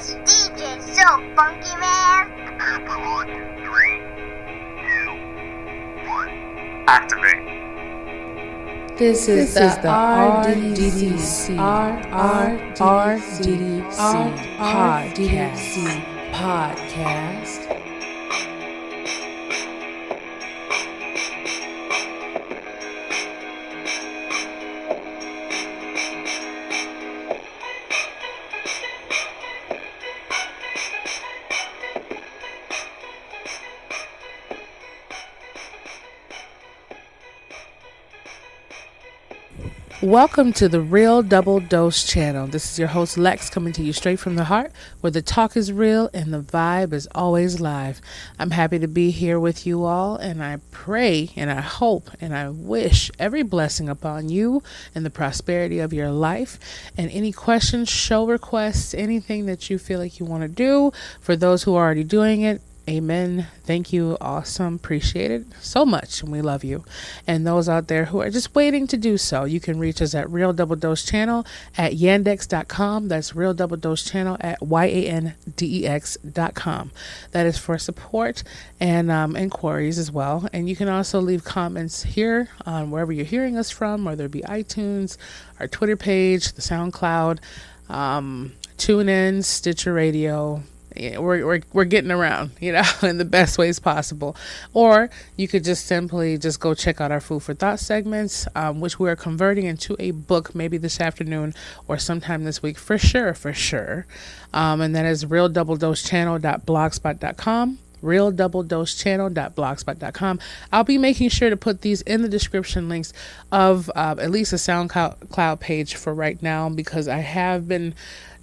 This DJ's so funky, man. On 3, 2, 1. Activate. This is the RDDC podcast. Welcome to the Real Double Dose channel. This is your host Lex coming to you straight from the heart, where the talk is real and the vibe is always live. I'm happy to be here with you all, and I pray and I hope and I wish every blessing upon you and the prosperity of your life. And any questions, show requests, anything that you feel like you want to do, for those who are already doing it, amen. Thank you. Awesome. Appreciate it so much. And we love you. And those out there who are just waiting to do so, you can reach us at Real Double Dose Channel at yandex.com. That's Real Double Dose Channel at yandex.com. That is for support and inquiries as well. And you can also leave comments here on wherever you're hearing us from, whether it be iTunes, our Twitter page, the SoundCloud, TuneIn, Stitcher Radio. We're getting around, in the best ways possible. Or you could just simply just go check out our Food for Thought segments, which we're converting into a book maybe this afternoon or sometime this week for sure. And that is realdoubledosechannel.blogspot.com. realdoubledosechannel.blogspot.com. I'll be making sure to put these in the description links of at least a SoundCloud page for right now, because I have been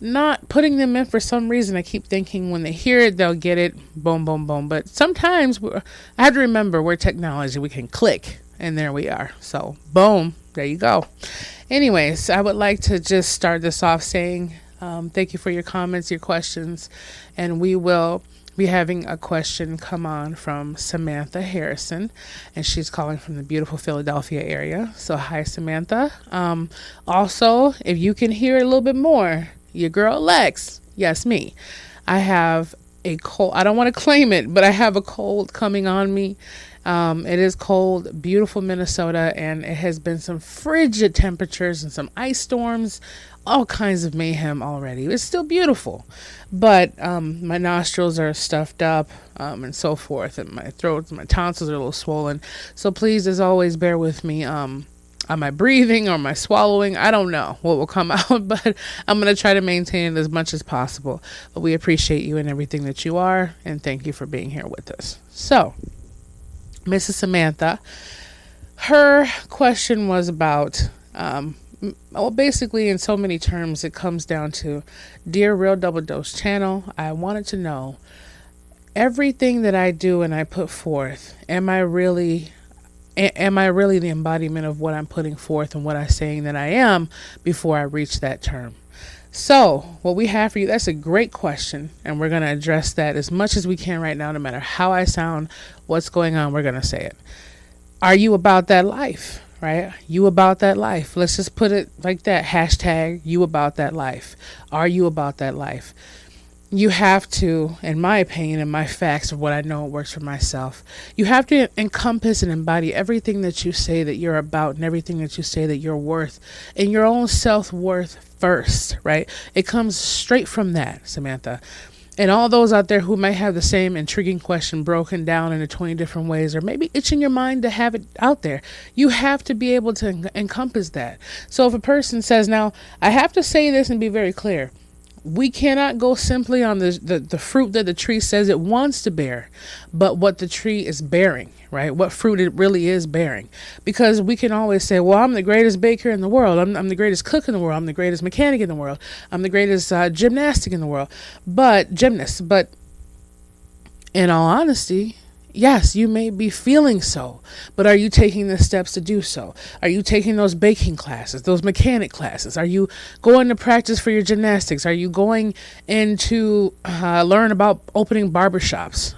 not putting them in for some reason. I keep thinking when they hear it, they'll get it. Boom, boom, boom. But sometimes I have to remember we're technology. We can click and there we are. So boom, there you go. Anyways, I would like to just start this off saying thank you for your comments, your questions, and we will be having a question come on from Samantha Harrison, and she's calling from the beautiful Philadelphia area. So hi, Samantha. Also, if you can hear a little bit more, your girl Lex, yes, me. I have a cold. I don't want to claim it, but I have a cold coming on me. It is cold, beautiful Minnesota, and it has been some frigid temperatures and some ice storms, all kinds of mayhem already. It's still beautiful, but my nostrils are stuffed up and so forth, and my throat, my tonsils are a little swollen. So please, as always, bear with me on my breathing or my swallowing. I don't know what will come out, but I'm going to try to maintain it as much as possible. But we appreciate you and everything that you are, and thank you for being here with us. So, Mrs. Samantha, her question was about, basically in so many terms, it comes down to, Dear Real Double Dose Channel, I wanted to know, everything that I do and I put forth, am I really the embodiment of what I'm putting forth and what I'm saying that I am before I reach that term? So what we have for you, that's a great question, and we're going to address that as much as we can right now. No matter how I sound, what's going on, we're going to say it. Are you about that life? Right? You about that life. Let's just put it like that. Hashtag you about that life. Are you about that life? You have to, in my opinion, and my facts of what I know works for myself, you have to encompass and embody everything that you say that you're about and everything that you say that you're worth, and your own self-worth first, right? It comes straight from that, Samantha. And all those out there who might have the same intriguing question broken down into 20 different ways, or maybe itching your mind to have it out there, you have to be able to encompass that. So if a person says, now, I have to say this and be very clear, we cannot go simply on the fruit that the tree says it wants to bear, but what the tree is bearing, right? What fruit it really is bearing. Because we can always say, well, I'm the greatest baker in the world. I'm the greatest cook in the world. I'm the greatest mechanic in the world. I'm the greatest gymnast in the world. But in all honesty, Yes, you may be feeling so, but are you taking the steps to do so? Are you taking those baking classes, those mechanic classes? Are you going to practice for your gymnastics? Are you going in to learn about opening barbershops?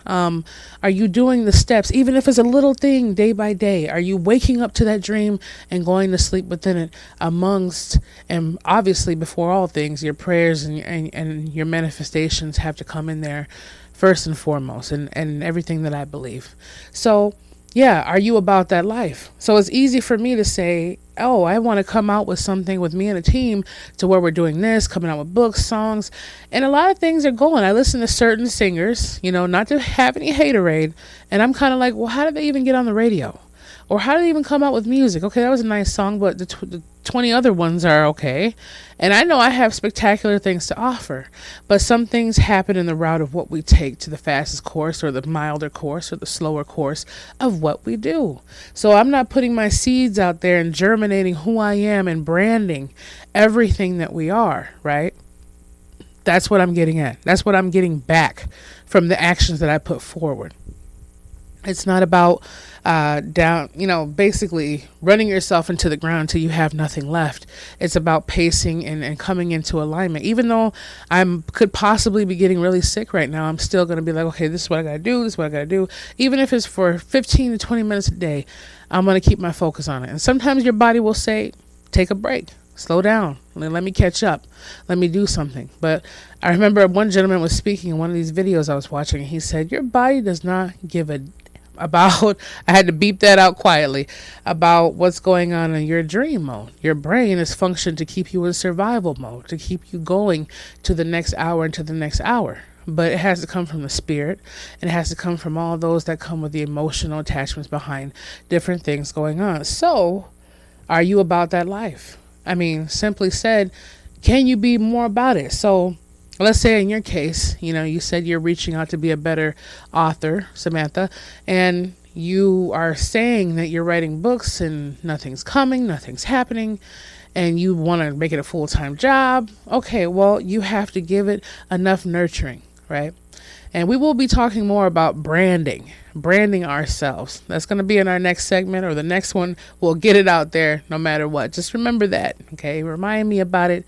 Are you doing the steps, even if it's a little thing day by day? Are you waking up to that dream and going to sleep within it amongst, and obviously before all things, your prayers and your manifestations have to come in there first and foremost, and everything that I believe. So, yeah, are you about that life? So it's easy for me to say, oh, I want to come out with something with me and a team to where we're doing this, coming out with books, songs, and a lot of things are going. I listen to certain singers, not to have any haterade, and I'm kind of like, well, how did they even get on the radio? Or how did they even come out with music? Okay, that was a nice song, but the 20 other ones are okay. And I know I have spectacular things to offer, but some things happen in the route of what we take to the fastest course or the milder course or the slower course of what we do. So I'm not putting my seeds out there and germinating who I am and branding everything that we are, right? That's what I'm getting at. That's what I'm getting back from the actions that I put forward. It's not about basically running yourself into the ground till you have nothing left. It's about pacing and coming into alignment. Even though I could possibly be getting really sick right now, I'm still going to be like, okay, this is what I got to do. This is what I got to do. Even if it's for 15 to 20 minutes a day, I'm going to keep my focus on it. And sometimes your body will say, take a break. Slow down. Let me catch up. Let me do something. But I remember one gentleman was speaking in one of these videos I was watching. And he said, your body does not give a about, I had to beep that out quietly, about what's going on in your dream mode. Your brain is functioned to keep you in survival mode, to keep you going to the next hour and to the next hour. But it has to come from the spirit, and it has to come from all those that come with the emotional attachments behind different things going on. So, are you about that life? I mean, simply said, can you be more about it? So, let's say in your case, you said you're reaching out to be a better author, Samantha, and you are saying that you're writing books and nothing's coming, nothing's happening, and you want to make it a full-time job. Okay, well, you have to give it enough nurturing, right? And we will be talking more about branding ourselves. That's going to be in our next segment, or the next one. We'll get it out there no matter what. Just remember that, okay? Remind me about it.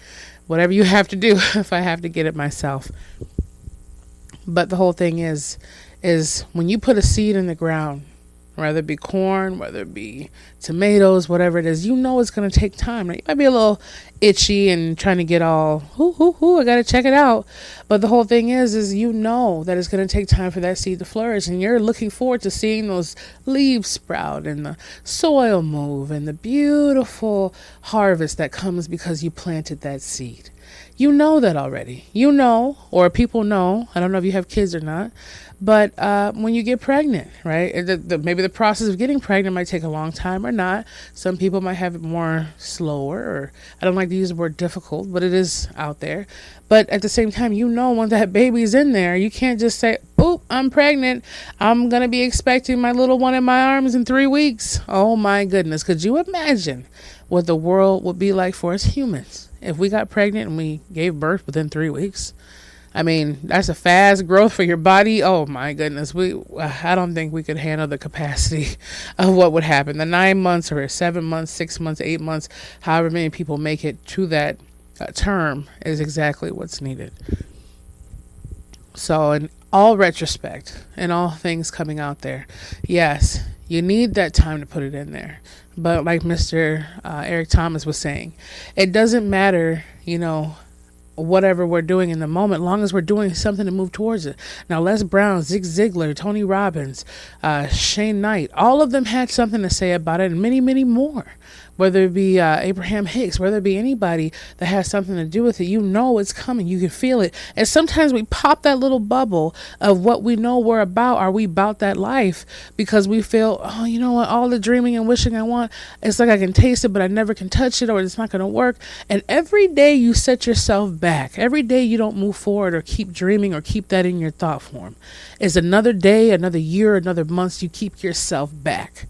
Whatever you have to do, if I have to get it myself. But the whole thing is when you put a seed in the ground, whether it be corn, whether it be tomatoes, whatever it is, it's going to take time. Now, you might be a little itchy and trying to get all, I got to check it out. But the whole thing is that it's going to take time for that seed to flourish. And you're looking forward to seeing those leaves sprout and the soil move and the beautiful harvest that comes because you planted that seed. You know that already. Or people know. I don't know if you have kids or not. But when you get pregnant, right, maybe the process of getting pregnant might take a long time or not. Some people might have it more slower, or I don't like to use the word difficult, but it is out there. But at the same time, when that baby's in there, you can't just say, oh, I'm pregnant. I'm going to be expecting my little one in my arms in 3 weeks. Oh, my goodness. Could you imagine what the world would be like for us humans if we got pregnant and we gave birth within 3 weeks? I mean, that's a fast growth for your body. Oh my goodness. I don't think we could handle the capacity of what would happen. The 9 months or 7 months, 6 months, 8 months, however many people make it to that term is exactly what's needed. So in all retrospect and all things coming out there, yes, you need that time to put it in there. But like Mr. Eric Thomas was saying, it doesn't matter, whatever we're doing in the moment, long as we're doing something to move towards it. Now, Les Brown, Zig Ziglar, Tony Robbins, Shane Knight, all of them had something to say about it, and many, many more. Whether it be Abraham Hicks, whether it be anybody that has something to do with it, it's coming. You can feel it. And sometimes we pop that little bubble of what we know we're about. Are we about that life? Because we feel, oh, you know what? All the dreaming and wishing I want, it's like I can taste it, but I never can touch it, or it's not going to work. And every day you set yourself back. Every day you don't move forward or keep dreaming or keep that in your thought form. Is another day, another year, another month you keep yourself back.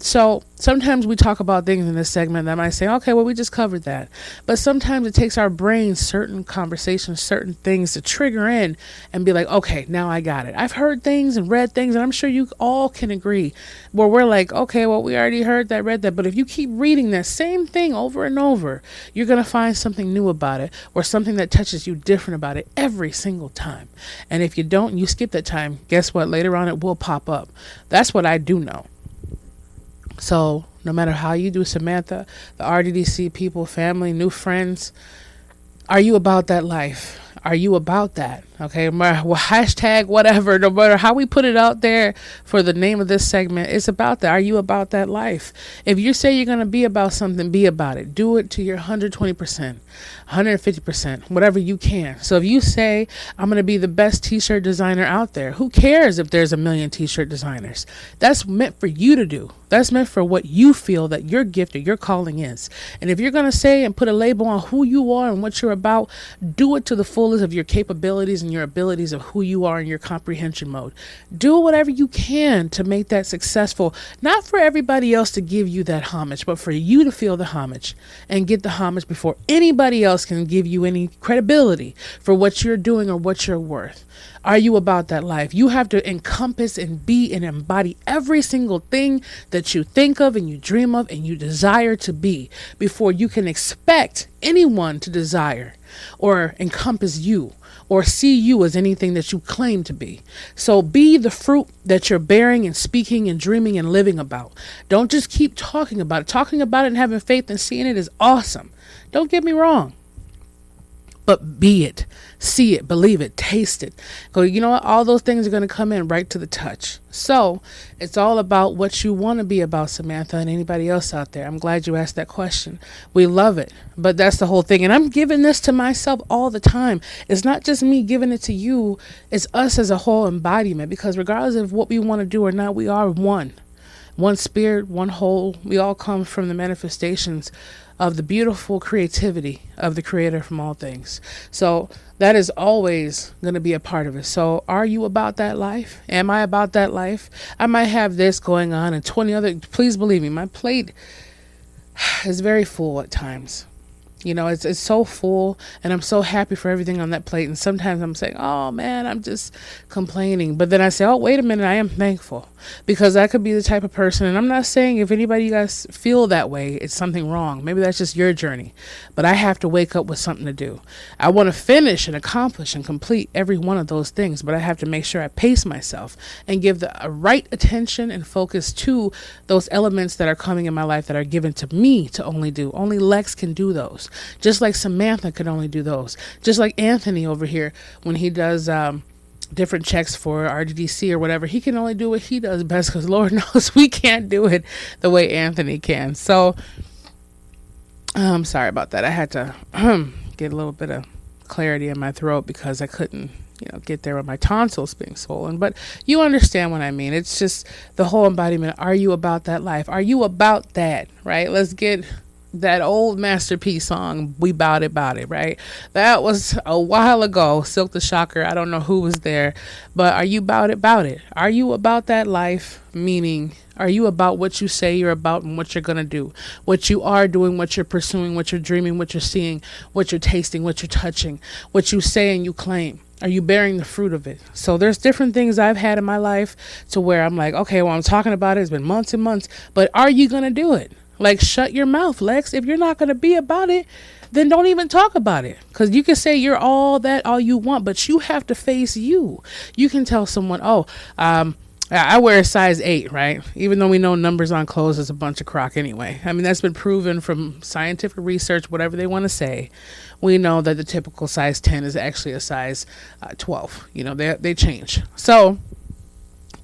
So sometimes we talk about things in this segment that might say, okay, well, we just covered that. But sometimes it takes our brain certain conversations, certain things to trigger in and be like, okay, now I got it. I've heard things and read things, and I'm sure you all can agree where we're like, okay, well, we already heard that, read that. But if you keep reading that same thing over and over, you're going to find something new about it or something that touches you different about it every single time. And if you don't, you skip that time, guess what? Later on, it will pop up. That's what I do know. So no matter how you do, Samantha, the RDDC people, family, new friends, are you about that life? Are you about that? Okay, hashtag whatever, no matter how we put it out there for the name of this segment, it's about that. Are you about that life? If you say you're going to be about something, be about it. Do it to your 120%, 150%, whatever you can. So if you say, I'm going to be the best t-shirt designer out there, who cares if there's a million t-shirt designers? That's meant for you to do. That's meant for what you feel that your gift or your calling is. And if you're going to say and put a label on who you are and what you're about, do it to the fullest of your capabilities and your abilities of who you are in your comprehension mode. Do whatever you can to make that successful, not for everybody else to give you that homage, but for you to feel the homage and get the homage before anybody else can give you any credibility for what you're doing or what you're worth. Are you about that life? You have to encompass and be and embody every single thing that you think of and you dream of and you desire to be before you can expect anyone to desire or encompass you or see you as anything that you claim to be. So be the fruit that you're bearing and speaking and dreaming and living about. Don't just keep talking about it. Talking about it and having faith and seeing it is awesome. Don't get me wrong. But be it, see it, believe it, taste it. Go, you know what? All those things are going to come in right to the touch. So it's all about what you want to be about, Samantha, and anybody else out there. I'm glad you asked that question. We love it. But that's the whole thing. And I'm giving this to myself all the time. It's not just me giving it to you. It's us as a whole embodiment. Because regardless of what we want to do or not, we are one. One spirit, one whole. We all come from the manifestations of the beautiful creativity of the creator from all things. So that is always going to be a part of it. So are you about that life? Am I about that life? I might have this going on and 20 other, please believe me, my plate is very full at times. You know, it's so full and I'm so happy for everything on that plate. And sometimes I'm saying, oh man, I'm just complaining. But then I say, oh, wait a minute, I am thankful because I could be the type of person. And I'm not saying if anybody you guys feel that way, it's something wrong. Maybe that's just your journey. But I have to wake up with something to do. I want to finish and accomplish and complete every one of those things. But I have to make sure I pace myself and give the right attention and focus to those elements that are coming in my life that are given to me to only do. Only Lex can do those. Just like Samantha could only do those. Just like Anthony over here, when he does different checks for RDDC or whatever, he can only do what he does best because Lord knows we can't do it the way Anthony can. So I'm sorry about that. I had to get a little bit of clarity in my throat because I couldn't get there with my tonsils being swollen. But you understand what I mean. It's just the whole embodiment. Are you about that life? Are you about that? Right? Let's get that old masterpiece song, We Bout It, right? That was a while ago. Silk the Shocker. I don't know who was there, but are you about it? Are you about that life? Meaning, are you about what you say you're about and what you're going to do? What you are doing, what you're pursuing, what you're dreaming, what you're seeing, what you're tasting, what you're touching, what you say and you claim. Are you bearing the fruit of it? So there's different things I've had in my life to where I'm like, okay, well, I'm talking about it. It's been months and months, but are you going to do it? Like, shut your mouth, Lex. If you're not going to be about it, then don't even talk about it. Because you can say you're all that, all you want, but you have to face you. You can tell someone, I wear a size 8, right? Even though we know numbers on clothes is a bunch of crock anyway. I mean, that's been proven from scientific research, whatever they want to say. We know that the typical size 10 is actually a size 12. They change. So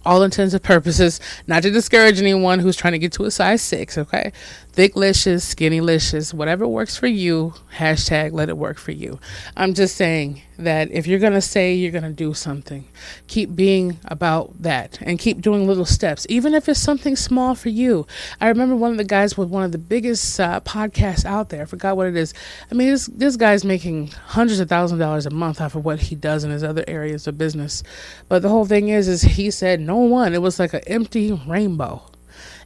all intents and purposes, not to discourage anyone who's trying to get to a size 6, okay? Thick-licious, skinny-licious, whatever works for you, hashtag let it work for you. I'm just saying that if you're going to say you're going to do something, keep being about that and keep doing little steps, even if it's something small for you. I remember one of the guys with one of the biggest podcasts out there. I forgot what it is. I mean, this guy's making hundreds of thousands of dollars a month off of what he does in his other areas of business. But the whole thing is he said no one. It was like an empty rainbow.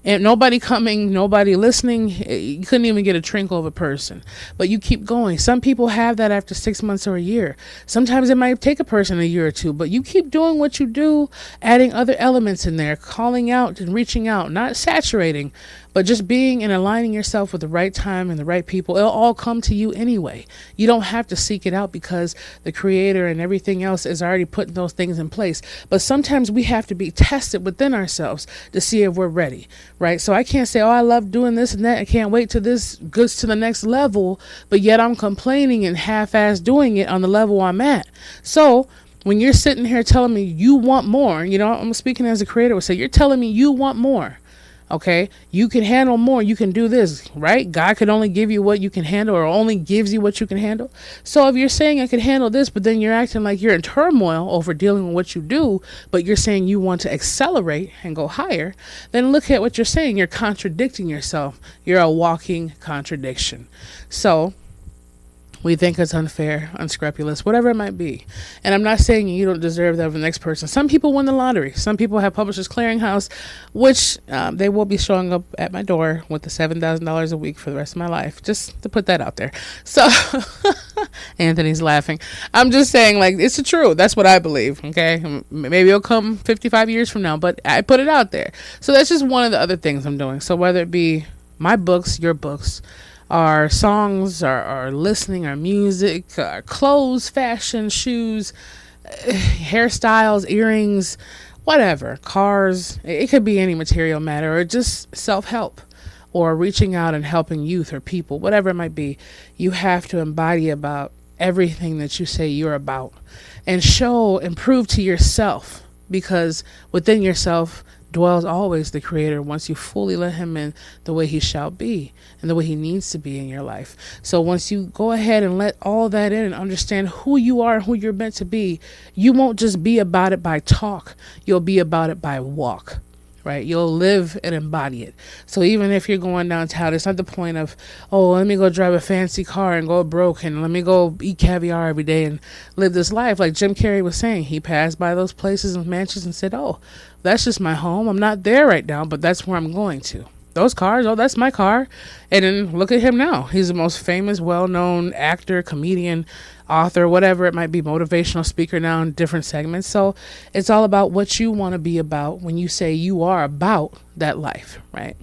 And nobody coming, nobody listening. You couldn't even get a trinkle of a person. But you keep going. Some people have that after 6 months or a year. Sometimes it might take a person a year or two, but you keep doing what you do, adding other elements in there, calling out and reaching out, not saturating, but just being and aligning yourself with the right time and the right people. It'll all come to you anyway. You don't have to seek it out because the creator and everything else is already putting those things in place. But sometimes we have to be tested within ourselves to see if we're ready, right? So I can't say, oh, I love doing this and that. I can't wait till this goes to the next level, but yet I'm complaining and half-ass doing it on the level I'm at. So when you're sitting here telling me you want more, I'm speaking as a creator would say, you're telling me you want more. Okay, you can handle more. You can do this, right? God could only give you what you can handle, or only gives you what you can handle. So if you're saying I can handle this, but then you're acting like you're in turmoil over dealing with what you do, but you're saying you want to accelerate and go higher, then look at what you're saying. You're contradicting yourself. You're a walking contradiction. So we think it's unfair, unscrupulous, whatever it might be. And I'm not saying you don't deserve that of the next person. Some people win the lottery. Some people have Publishers Clearinghouse, which they will be showing up at my door with the $7,000 a week for the rest of my life. Just to put that out there. So Anthony's laughing. I'm just saying, like, it's the truth. That's what I believe. Okay. Maybe it'll come 55 years from now, but I put it out there. So that's just one of the other things I'm doing. So whether it be my books, your books, our songs, our listening, our music, our clothes, fashion, shoes, hairstyles, earrings, whatever, cars. It could be any material matter, or just self-help, or reaching out and helping youth or people, whatever it might be. You have to embody about everything that you say you're about, and show and prove to yourself, because within yourself dwells always the creator once you fully let him in the way he shall be and the way he needs to be in your life. So once you go ahead and let all that in and understand who you are and who you're meant to be, you won't just be about it by talk. You'll be about it by walk, right? You'll live and embody it. So even if you're going downtown, it's not the point of, oh, let me go drive a fancy car and go broke, and let me go eat caviar every day and live this life. Like Jim Carrey was saying, he passed by those places and mansions and said, oh, that's just my home. I'm not there right now, but that's where I'm going to. Those cars, oh, that's my car. And then look at him now. He's the most famous, well-known actor, comedian, author, whatever it might be, motivational speaker now in different segments. So it's all about what you want to be about when you say you are about that life, right?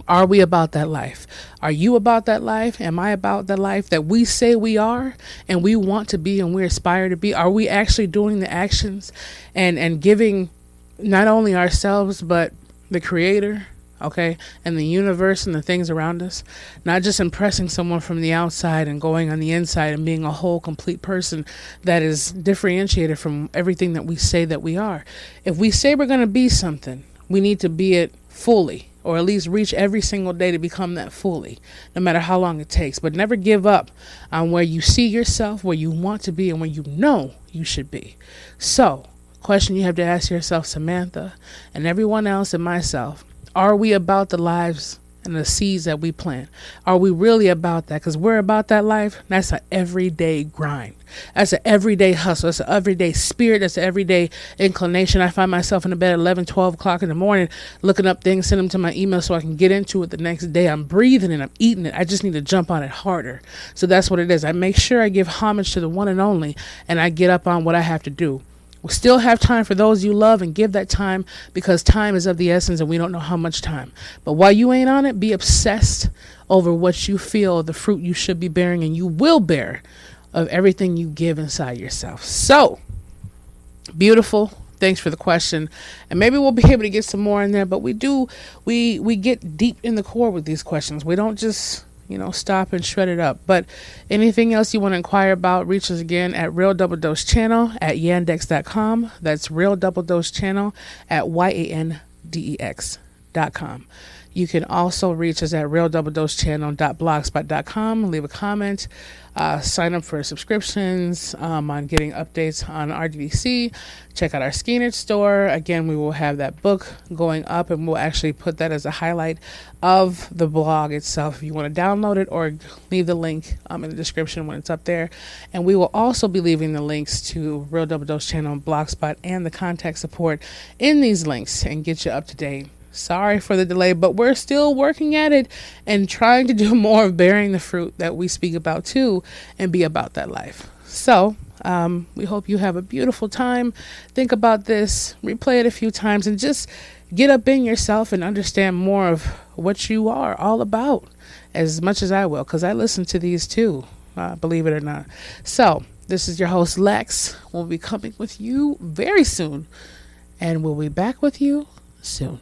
Are we about that life? Are you about that life? Am I about that life that we say we are and we want to be and we aspire to be? Are we actually doing the actions and giving not only ourselves, but the creator, okay, and the universe and the things around us, not just impressing someone from the outside and going on the inside and being a whole complete person that is differentiated from everything that we say that we are. If we say we're going to be something, we need to be it fully, or at least reach every single day to become that fully, no matter how long it takes. But never give up on where you see yourself, where you want to be, and where you know you should be. So, question you have to ask yourself, Samantha, and everyone else and myself, are we about the lives and the seeds that we plant? Are we really about that? Because we're about that life. That's an everyday grind. That's an everyday hustle. That's an everyday spirit. That's an everyday inclination. I find myself in the bed at 11, 12 o'clock in the morning, looking up things, send them to my email so I can get into it the next day. I'm breathing and I'm eating it. I just need to jump on it harder. So that's what it is. I make sure I give homage to the one and only, and I get up on what I have to do. We still have time for those you love, and give that time, because time is of the essence and we don't know how much time. But while you ain't on it, be obsessed over what you feel, the fruit you should be bearing and you will bear of everything you give inside yourself. So, beautiful. Thanks for the question. And maybe we'll be able to get some more in there, but we get deep in the core with these questions. We don't just stop and shred it up. But anything else you want to inquire about, reach us again at Real Double Dose Channel at yandex.com. That's Real Double Dose Channel at yandex.com. You can also reach us at realdoubledosechannel.blogspot.com. Leave a comment. Sign up for subscriptions on getting updates on RDDC. Check out our Skeenage store. Again, we will have that book going up, and we'll actually put that as a highlight of the blog itself if you want to download it, or leave the link in the description when it's up there. And we will also be leaving the links to Real Double Dose Channel, Blogspot, and the contact support in these links, and get you up to date Sorry for the delay, but we're still working at it and trying to do more of bearing the fruit that we speak about too, and be about that life. So we hope you have a beautiful time. Think about this, replay it a few times, and just get up in yourself and understand more of what you are all about, as much as I will, because I listen to these too, believe it or not. So this is your host Lex. We'll be coming with you very soon, and we'll be back with you soon.